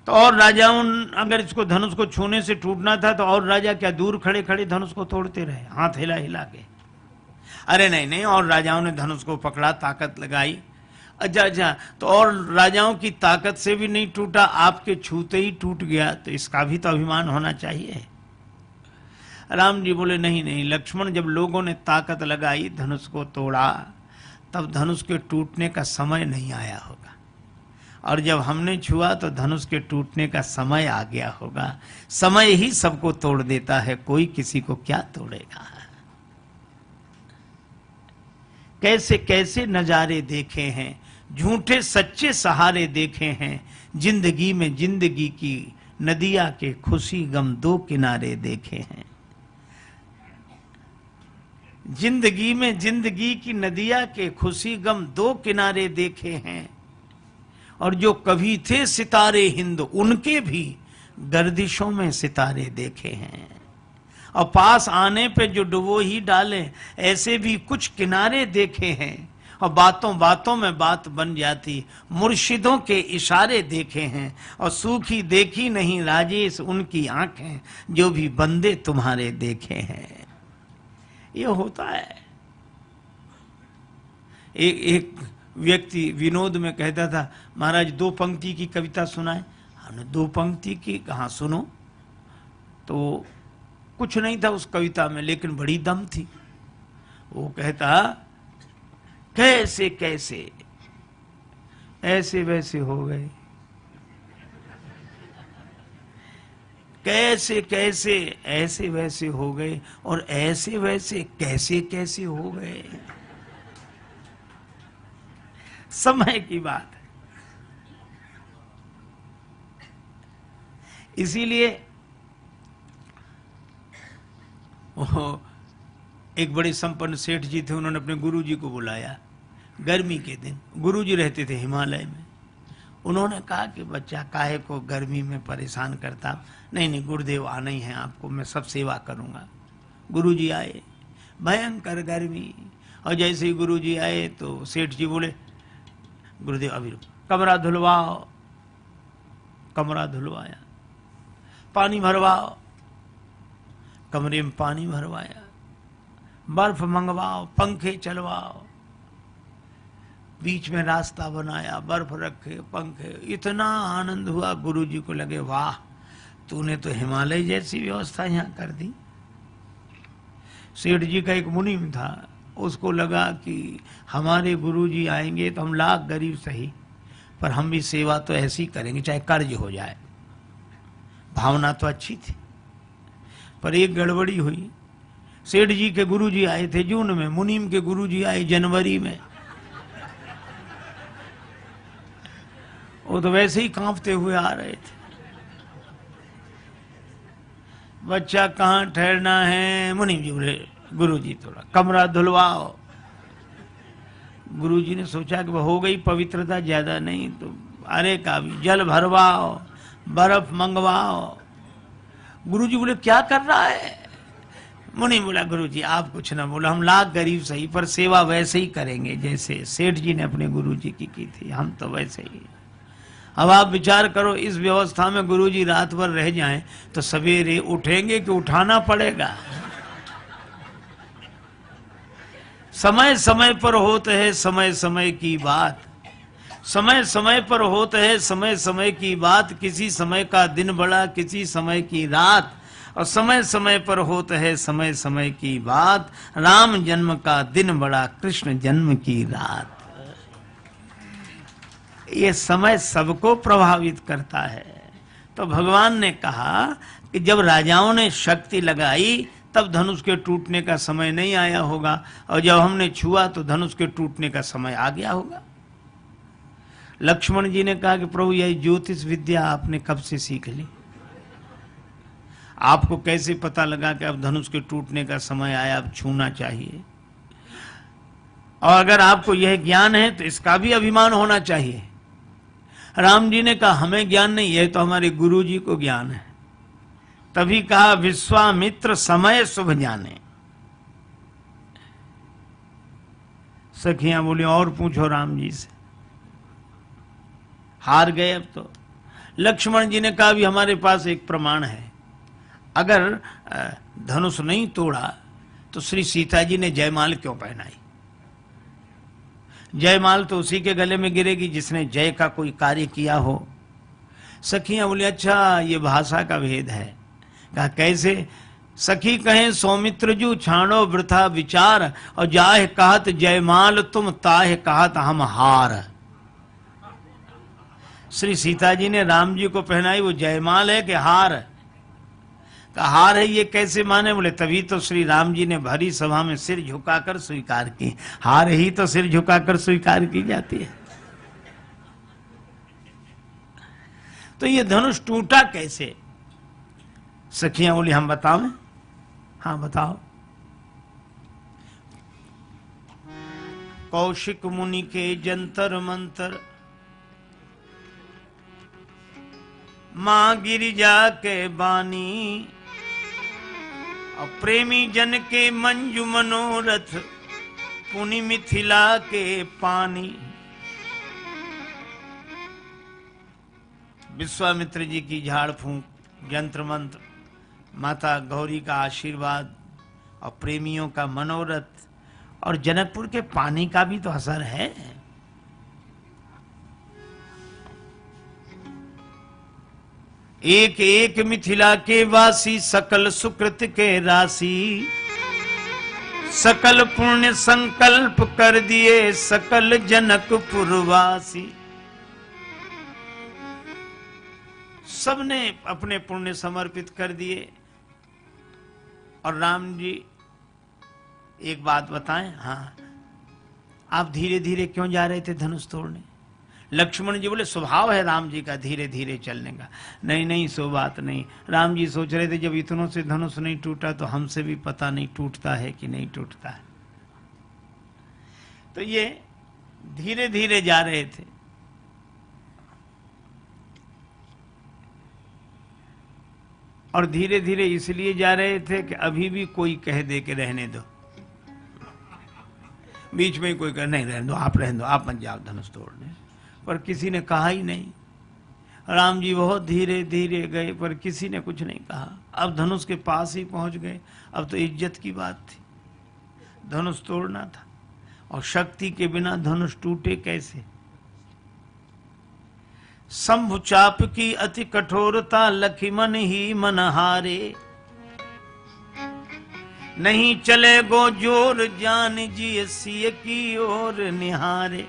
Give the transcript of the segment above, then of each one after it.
तो और राजाओं, अगर इसको धनुष को छूने से टूटना था तो और राजा क्या दूर खड़े खड़े धनुष को तोड़ते रहे, हाथ हिला हिला के? अरे नहीं नहीं, और राजाओं ने धनुष को पकड़ा, ताकत लगाई। अच्छा, तो और राजाओं की ताकत से भी नहीं टूटा, आपके छूते ही टूट गया, तो इसका भी तो अभिमान होना चाहिए। राम जी बोले नहीं नहीं लक्ष्मण, जब लोगों ने ताकत लगाई, धनुष को तोड़ा, तब धनुष के टूटने का समय नहीं आया होगा, और जब हमने छुआ तो धनुष के टूटने का समय आ गया होगा। समय ही सबको तोड़ देता है, कोई किसी को क्या तोड़ेगा। कैसे कैसे नजारे देखे हैं, झूठे सच्चे सहारे देखे हैं, जिंदगी में जिंदगी की नदिया के खुशी गम दो किनारे देखे हैं। जिंदगी में जिंदगी की नदिया के खुशी गम दो किनारे देखे हैं, और जो कभी थे सितारे हिंद, उनके भी गर्दिशों में सितारे देखे हैं। और पास आने पे जो डुबो ही डाले, ऐसे भी कुछ किनारे देखे हैं। और बातों बातों में बात बन जाती, मुर्शिदों के इशारे देखे हैं। और सूखी देखी नहीं राजेश उनकी आंखें, जो भी बंदे तुम्हारे देखे हैं। ये होता है। एक व्यक्ति विनोद में कहता था, महाराज 2 पंक्ति की कविता सुनाए। हमने 2 पंक्ति की कहा, सुनो। तो कुछ नहीं था उस कविता में, लेकिन बड़ी दम थी। वो कहता, कैसे कैसे ऐसे वैसे हो गए, कैसे कैसे ऐसे वैसे हो गए, और ऐसे वैसे कैसे कैसे हो गए। समय की बात है। इसीलिए एक बड़े संपन्न सेठ जी थे, उन्होंने अपने गुरुजी को बुलाया गर्मी के दिन। गुरुजी रहते थे हिमालय में। उन्होंने कहा कि बच्चा काहे को गर्मी में परेशान करता। नहीं नहीं गुरुदेव आना ही है आपको, मैं सब सेवा करूंगा। गुरुजी आए, भयंकर गर्मी। और जैसे ही गुरुजी आए तो सेठ जी बोले, गुरुदेव अभी कमरा धुलवाओ। कमरा धुलवाया, पानी भरवाओ। कमरे में पानी भरवाया, बर्फ मंगवाओ, पंखे चलवाओ। बीच में रास्ता बनाया, बर्फ रखे, पंखे। इतना आनंद हुआ, गुरुजी को लगे वाह, तूने तो हिमालय जैसी व्यवस्था यहाँ कर दी। सेठ जी का एक मुनीम था, उसको लगा कि हमारे गुरुजी आएंगे तो हम लाख गरीब सही, पर हम भी सेवा तो ऐसी करेंगे चाहे कर्ज हो जाए। भावना तो अच्छी थी, पर एक गड़बड़ी हुई। सेठ जी के गुरुजी आए थे जून में, मुनीम के गुरुजी आए जनवरी में। वो तो वैसे ही कांपते हुए आ रहे थे। बच्चा कहाँ ठहरना है? मुनीम जी बोले, गुरुजी थोड़ा कमरा धुलवाओ। गुरुजी ने सोचा कि हो गई पवित्रता ज्यादा नहीं तो अरे का भी जल भरवाओ, बर्फ मंगवाओ। गुरुजी बोले क्या कर रहा है? मुनि बोला, गुरुजी आप कुछ ना बोला, हम लाख गरीब सही, पर सेवा वैसे ही करेंगे जैसे सेठ जी ने अपने गुरुजी की थी, हम तो वैसे ही। अब आप विचार करो, इस व्यवस्था में गुरुजी रात भर रह जाएं तो सवेरे उठेंगे कि उठाना पड़ेगा? समय समय पर होते है समय समय की बात, समय समय पर होते है समय समय की बात। किसी समय का दिन बड़ा, किसी समय की रात, और समय समय पर होता है समय समय की बात। राम जन्म का दिन बड़ा, कृष्ण जन्म की रात। ये समय सबको प्रभावित करता है। तो भगवान ने कहा कि जब राजाओं ने शक्ति लगाई तब धनुष के टूटने का समय नहीं आया होगा, और जब हमने छुआ तो धनुष के टूटने का समय आ गया होगा। लक्ष्मण जी ने कहा कि प्रभु यह ज्योतिष विद्या आपने कब से सीख ली? आपको कैसे पता लगा कि अब धनुष के टूटने का समय आया, अब छूना चाहिए? और अगर आपको यह ज्ञान है तो इसका भी अभिमान होना चाहिए। राम जी ने कहा हमें ज्ञान नहीं है, तो हमारे गुरु जी को ज्ञान है। तभी कहा विश्वामित्र समय शुभ जाने। सखियां बोली और पूछो राम जी से। हार गए अब तो। लक्ष्मण जी ने कहा भी हमारे पास एक प्रमाण है, अगर धनुष नहीं तोड़ा तो श्री सीता जी ने जयमाल क्यों पहनाई? जयमाल तो उसी के गले में गिरेगी जिसने जय का कोई कार्य किया हो। सखियां बोली अच्छा ये भाषा का भेद है। कहा कैसे? सखी कहें सौमित्र जू छाणो वृथा विचार, और जाहे कहत जयमाल तुम ताहे कहत हम हार। श्री सीता जी ने राम जी को पहनाई वो जयमाल है कि हार? का हार है ये कैसे माने? बोले तभी तो श्री राम जी ने भरी सभा में सिर झुकाकर स्वीकार की। हार ही तो सिर झुकाकर स्वीकार की जाती है। तो ये धनुष टूटा कैसे? सखियां बोली हम बताओ। हाँ बताओ। कौशिक मुनि के जंतर मंतर, मां गिरिजा के बानी, और प्रेमी जन के मंजू मनोरथ, पुनि मिथिला के पानी। विश्वामित्र जी की झाड़ फूंक, यंत्र मंत्र, माता गौरी का आशीर्वाद और प्रेमियों का मनोरथ और जनकपुर के पानी का भी तो असर है। एक एक मिथिला के वासी, सकल सुकृत के राशि, सकल पुण्य संकल्प कर दिए सकल जनकपुरवासी। सबने अपने पुण्य समर्पित कर दिए। और राम जी एक बात बताएं, हाँ आप धीरे धीरे क्यों जा रहे थे धनुष तोड़ने? लक्ष्मण जी बोले स्वभाव है राम जी का धीरे धीरे चलने का। नहीं नहीं सो बात नहीं। राम जी सोच रहे थे जब इतनों से धनुष नहीं टूटा तो हमसे भी पता नहीं टूटता है कि नहीं टूटता है। तो ये धीरे धीरे जा रहे थे। और धीरे धीरे इसलिए जा रहे थे कि अभी भी कोई कह दे के रहने दो। बीच में कोई कह नहीं रहने दो, आप रहने दो, आप मत जाओ धनुष तोड़ने। पर किसी ने कहा ही नहीं। राम जी बहुत धीरे धीरे गए पर किसी ने कुछ नहीं कहा। अब धनुष के पास ही पहुंच गए। अब तो इज्जत की बात थी, धनुष तोड़ना था। और शक्ति के बिना धनुष टूटे कैसे? शंभु चाप की अति कठोरता, लखिमन ही मन हारे। नहीं चले गो जोर, जान जी सिय की ओर निहारे।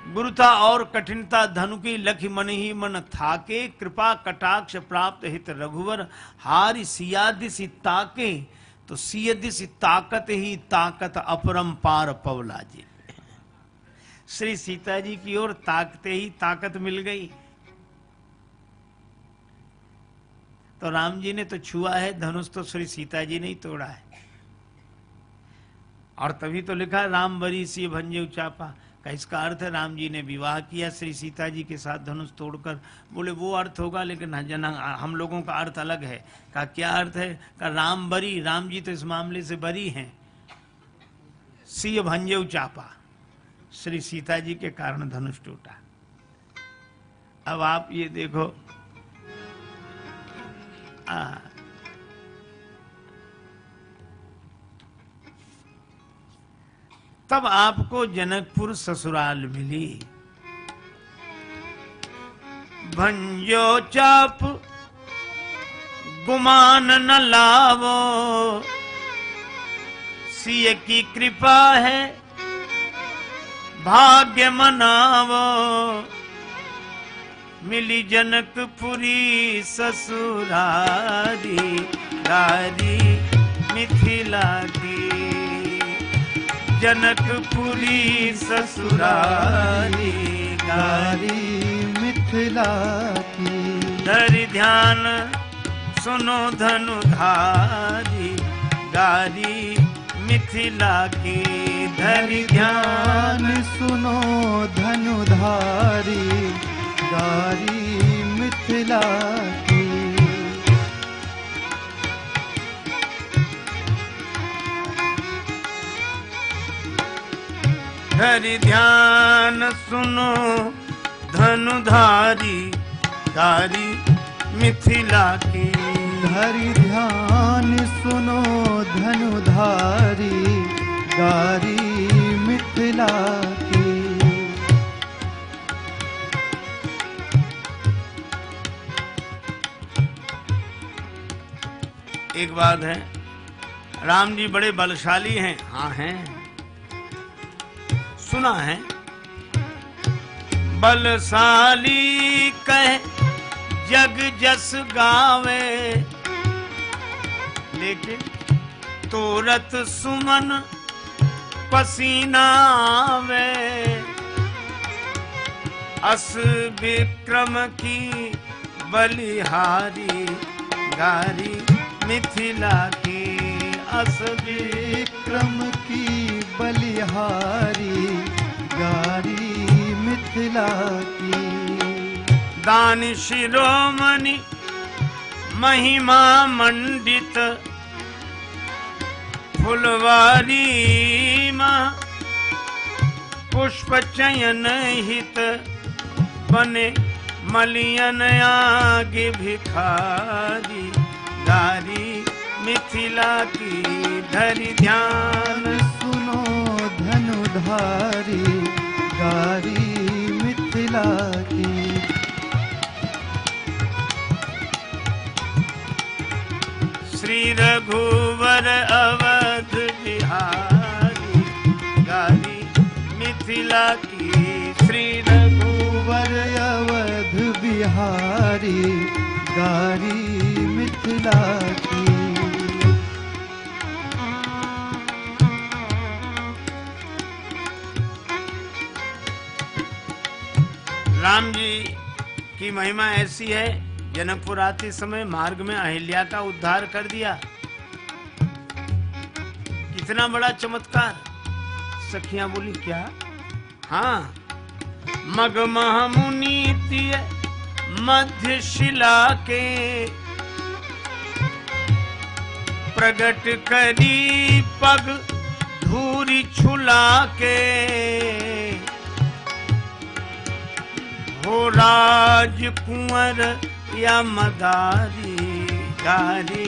गुरुता और कठिनता धनु की, लखि मन ही मन थाके। कृपा कटाक्ष प्राप्त हित रघुवर, हारि सिया दिसि ताके। तो सिय दिसि ताकत ही ताकत, अपरंपार पवला जी। श्री सीता जी की ओर ताकते ही ताकत मिल गई। तो राम जी ने तो छुआ है धनुष, तो श्री सीता जी ने ही तोड़ा है। और तभी तो लिखा राम बरी सी भंजे चापा। का इसका अर्थ है राम जी ने विवाह किया श्री सीता जी के साथ धनुष तोड़कर। बोले वो अर्थ होगा, लेकिन हम लोगों का अर्थ अलग है। का क्या अर्थ है? का राम बरी, राम जी तो इस मामले से बरी हैं। सी भंजे चापा, श्री सीता जी के कारण धनुष टूटा। अब आप ये देखो, तब आपको जनकपुर ससुराल मिली। भंजो चाप गुमान न लावो, सिय की कृपा है भाग्य मनावो। मिली जनकपुरी ससुरारी, गारी मिथिला की। जनकपुरी ससुरारी, गारी मिथिला की। धरि ध्यान सुनो धनुधारी, गारी मिथिला की। धरि ध्यान सुनो धनुधारी, गारी मिथिला की। धरि ध्यान सुनो धनुधारी गारी मिथिला की। धरि ध्यान सुनो धनुधारी गारी मिथिला की। एक बात है, राम जी बड़े बलशाली हैं। हाँ हैं, सुना है। बलशाली कह जग जस गावे, लेकिन तोरत सुमन पसीना आवे। अस विक्रम की बलिहारी गारी मिथिला की। अस विक्रम की बलिहारी गारी मिथिला की। दान शिरोमणि महिमा मंडित फुलवारी मां पुष्प चयन हित बने मलियन आगे भिखारी गारी मिथिला की। धरि ध्यान सुनो धनुधारी गारी मिथिला की। श्री रघुवर अवध बिहारी गारी मिथिला की। श्री रघुवर अवध बिहारी गारी मिथिला की। राम जी की महिमा ऐसी है, जनकपुर आते समय मार्ग में अहिल्या का उद्धार कर दिया। कितना बड़ा चमत्कार। सखियां बोली क्या? हाँ, मगमह मुनीतिय मध्य शिला के प्रगट करी पग धूरी छुला के। हो राज कुंवर या मदारी गारी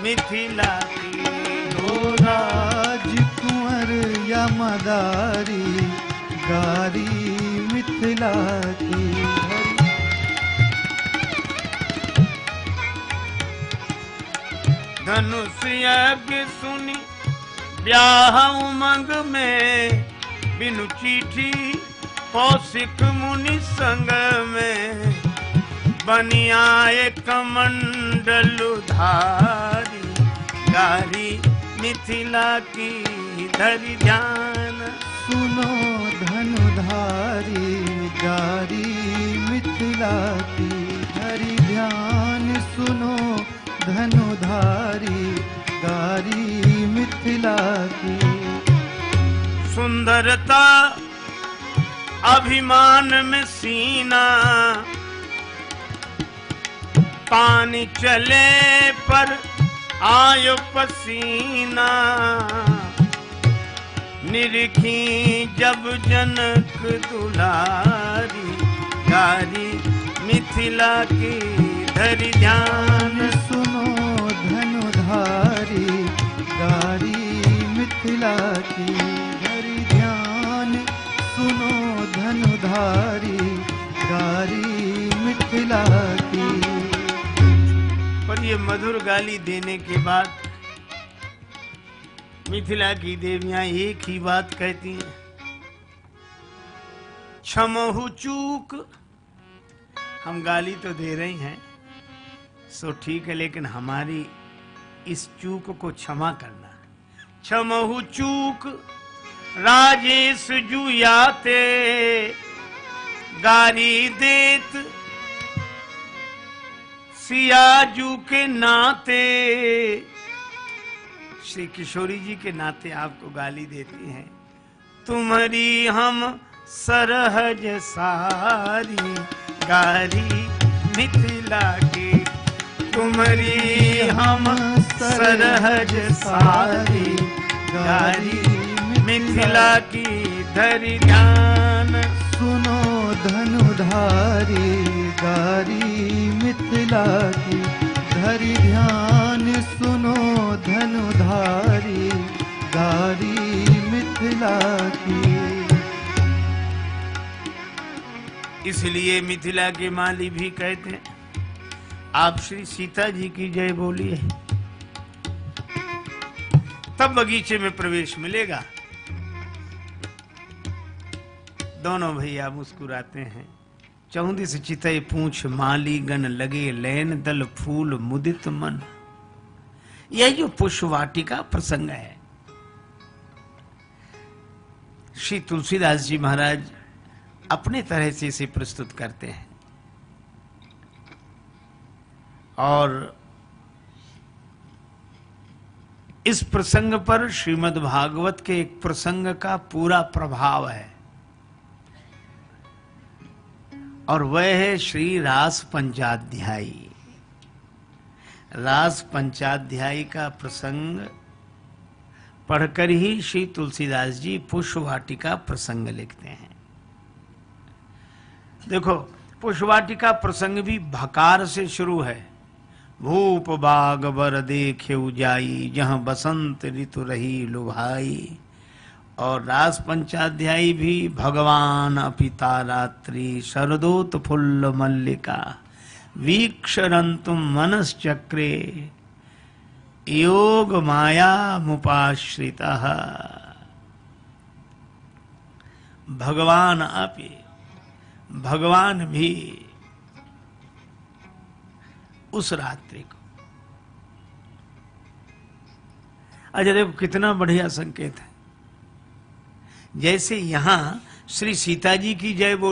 मिथिला की। हो राज कुंवर या मदारी गारी मिथिला की। धनुष यज्ञ सुनी ब्याह उमंग में बिनु चिट्ठी कौशिक मुनि संग में बनी आए कमंडल धारी गारी मिथिला की। धरि ध्यान सुनो धनुधारी गारी मिथिला की। धरि ध्यान सुनो धनुधारी गारी मिथिला की। सुंदरता अभिमान में सीना पानी चले पर आयो पसीना। निरखी जब जनक दुलारी गारी मिथिला की। धरि ध्यान सुनो धनुधारी गारी मिथिला की। धरि ध्यान सुनो धनुधारी गारी मिथिला की। पर ये मधुर गाली देने के बाद मिथिला की देवियां एक ही बात कहती हैं, क्षमहु चूक। हम गाली तो दे रही हैं सो ठीक है, लेकिन हमारी इस चूक को क्षमा करना। क्षमहु चूक राजेश जुयाते गारी देत सियाजू के नाते। श्री किशोरी जी के नाते आपको गाली देती हैं। तुम्हारी हम सरहज सारी गारी मिथिला की। तुम्हारी हम सरहज सारी गारी मिथिला की। धरि ध्यान सुनो धनुधारी गारी मिथिला की। धरि ध्यान सुनो धनुधारी गारी मिथिला की। इसलिए मिथिला के माली भी कहते हैं, आप श्री सीता जी की जय बोलिए, तब बगीचे में प्रवेश मिलेगा। दोनों भैया मुस्कुराते हैं। चौंदी से चितई पूछ माली गण लगे लैन दल फूल मुदित मन। यह जो पुष्प वाटिका प्रसंग है, श्री तुलसीदास जी महाराज अपने तरह से इसे प्रस्तुत करते हैं। और इस प्रसंग पर श्रीमद् भागवत के एक प्रसंग का पूरा प्रभाव है, और वह है श्री रास पंचाध्यायी। रास पंचाध्यायी का प्रसंग पढ़कर ही श्री तुलसीदास जी पुष्प वाटिका प्रसंग लिखते हैं। देखो, पुष्प वाटिका प्रसंग भी भकार से शुरू है। भूप बाग बर देखेउ जाई, जहां बसंत ऋतु रही लुभाई। और रास पंचाध्यायी भी भगवान अपिता रात्रि शरदोत फुल्ल मल्लिका वीक्षरंतुम मनश्चक्रे योग माया मुपाश्रितः। भगवान अपि, भगवान भी उस रात्रि को। अच्छा देखो कितना बढ़िया संकेत है। जैसे यहां श्री सीता जी की जय बोल